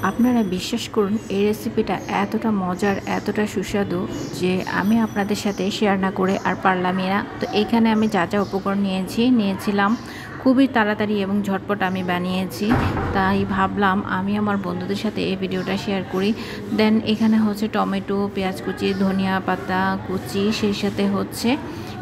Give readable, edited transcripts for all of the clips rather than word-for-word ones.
আপনারা বিশ্বাস করুন এই রেসিপিটা এতটা মজার, এতটা সুস্বাদু যে আমি আপনাদের সাথে শেয়ার না করে আর পারলামই না। তো এখানে আমি যা যা উপকরণ নিয়েছিলাম খুবই তাড়াতাড়ি এবং ঝটপট আমি বানিয়েছি। তাই ভাবলাম আমি আমার বন্ধুদের সাথে এই ভিডিওটা শেয়ার করি। দেন এখানে হচ্ছে টমেটো, পেঁয়াজ কুচি, ধনিয়া পাতা কুচি, সেই সাথে হচ্ছে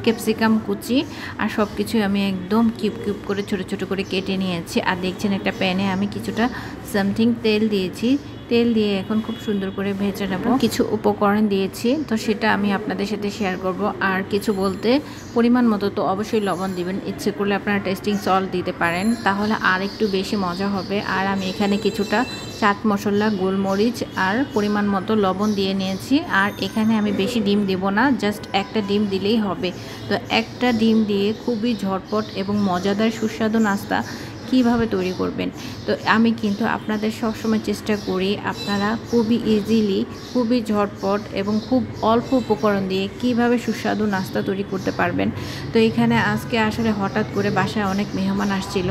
ক্যাপসিকাম কুচি আর সব কিছুই আমি একদম কিউব কিউব করে ছোট ছোট করে কেটে নিয়েছি। আর দেখছেন একটা প্যানে আমি কিছুটা সামথিং তেল দিয়েছি। তেল দিয়ে এখন খুব সুন্দর করে ভেজে নেব। কিছু উপকরণ দিয়েছি, তো সেটা আমি আপনাদের সাথে শেয়ার করব। আর কিছু বলতে পরিমাণ মতো তো অবশ্যই লবণ দিবেন, ইচ্ছে করলে আপনারা টেস্টিং সল্ট দিতে পারেন, তাহলে আর একটু বেশি মজা হবে। আর আমি এখানে কিছুটা চাট মশলা, গোলমরিচ আর পরিমাণ মতো লবণ দিয়ে নিয়েছি। আর এখানে আমি বেশি ডিম দেব না, জাস্ট একটা ডিম দিলেই হবে। তো একটা ডিম দিয়ে খুবই ঝটপট এবং মজাদার সুস্বাদু নাস্তা কিভাবে তৈরি করবেন। তো আমি কিন্তু আপনাদের সবসময় চেষ্টা করি আপনারা খুবই ইজিলি, খুবই ঝটপট এবং খুব অল্প উপকরণ দিয়ে কিভাবে সুস্বাদু নাস্তা তৈরি করতে পারবেন। তো এখানে আজকে আসলে হঠাৎ করে বাসায় অনেক মেহমান আসছিল,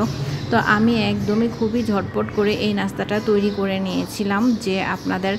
তো আমি একদমই খুবই ঝটপট করে এই নাস্তাটা তৈরি করে নিয়েছিলাম যে আপনাদের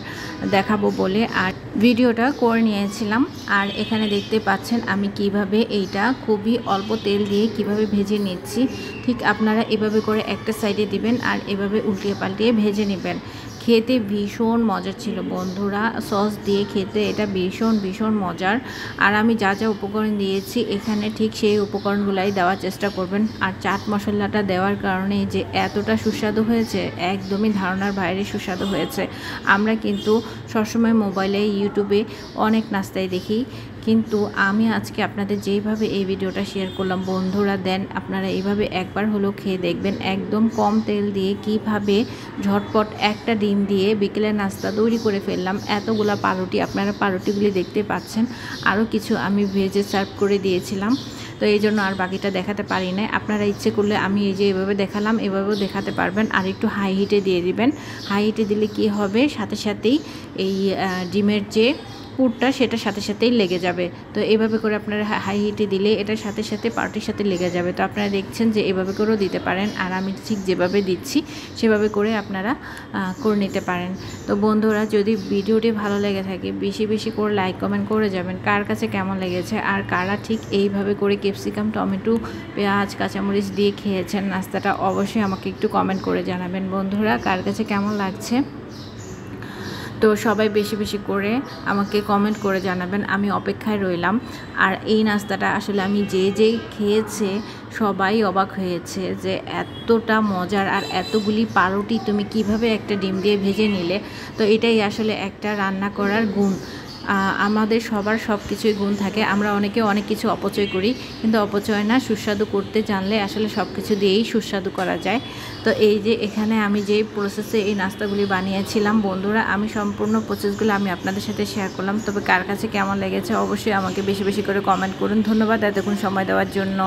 দেখাবো বলে, আর ভিডিওটা করে নিয়েছিলাম। আর এখানে দেখতে পাচ্ছেন আমি কিভাবে এইটা খুবই অল্প তেল দিয়ে কিভাবে ভেজে নিচ্ছি। ঠিক আপনারা এভাবে করে একটা সাইডে দিবেন আর এভাবে উল্টিয়ে পাল্টিয়ে ভেজে নেবেন। খেতে ভীষণ মজার ছিল বন্ধুরা, সস দিয়ে খেতে এটা ভীষণ ভীষণ মজার। আর আমি যা যা উপকরণ দিয়েছি এখানে ঠিক সেই উপকরণগুলাই দেওয়ার চেষ্টা করবেন। আর চাট মশলাটা দেওয়ার কারণে যে এতটা সুস্বাদু হয়েছে, একদমই ধারণার বাইরে সুস্বাদু হয়েছে। আমরা কিন্তু সবসময় মোবাইলে, ইউটিউবে অনেক নাস্তায় দেখি, কিন্তু আমি আজকে আপনাদের যেইভাবে এই ভিডিওটা শেয়ার করলাম বন্ধুরা, দেন আপনারা এইভাবে একবার হলেও খেয়ে দেখবেন। একদম কম তেল দিয়ে কিভাবে ঝটপট একটা ডিম দিয়ে বিকেলের নাস্তা তৈরি করে ফেললাম। এতগুলা পাউরুটি, আপনারা পাউরুটিগুলি দেখতে পাচ্ছেন। আরও কিছু আমি ভেজে সার্ভ করে দিয়েছিলাম, তো এই জন্য আর বাকিটা দেখাতে পারি না। আপনারা ইচ্ছে করলে আমি এই যে এভাবে দেখালাম এভাবেও দেখাতে পারবেন। আর একটু হাই হিটে দিয়ে দিবেন। হাই হিটে দিলে কি হবে, সাথে সাথেই এই ডিমের যে পুরটা সেটা সাথে সাথেই লেগে যাবে। তো এভাবে করে আপনারা হাই হিটে দিলে এটার সাথে সাথে পাউরুটির সাথে লেগে যাবে। তো আপনারা দেখছেন যে এভাবে করেও দিতে পারেন, আর আমি ঠিক যেভাবে দিচ্ছি সেভাবে করে আপনারা করে নিতে পারেন। তো বন্ধুরা, যদি ভিডিওটি ভালো লেগে থাকে বেশি বেশি করে লাইক কমেন্ট করে যাবেন কার কাছে কেমন লেগেছে, আর কারা ঠিক এইভাবে করে ক্যাপসিকাম, টমেটো, পেঁয়াজ, কাঁচামরিচ দিয়ে খেয়েছেন নাস্তাটা, অবশ্যই আমাকে একটু কমেন্ট করে জানাবেন বন্ধুরা কার কাছে কেমন লাগছে। তো সবাই বেশি বেশি করে আমাকে কমেন্ট করে জানাবেন, আমি অপেক্ষায় রইলাম। আর এই নাস্তাটা আসলে আমি যেই খেয়েছে সবাই অবাক হয়েছে যে এতটা মজার আর এতগুলি পাউরুটি তুমি কিভাবে একটা ডিম দিয়ে ভেজে নিলে। তো এটাই আসলে একটা রান্না করার গুণ। আমাদের সবার সব কিছুই গুণ থাকে, আমরা অনেকে অনেক কিছু অপচয় করি, কিন্তু অপচয় না, সুস্বাদু করতে জানলে আসলে সব কিছু দিয়েই সুস্বাদু করা যায়। তো এই যে এখানে আমি যেই প্রসেসে এই নাস্তাগুলি বানিয়েছিলাম বন্ধুরা, আমি সম্পূর্ণ প্রসেসগুলো আমি আপনাদের সাথে শেয়ার করলাম। তবে কার কাছে কেমন লেগেছে অবশ্যই আমাকে বেশি বেশি করে কমেন্ট করুন। ধন্যবাদ এতক্ষণ সময় দেওয়ার জন্য।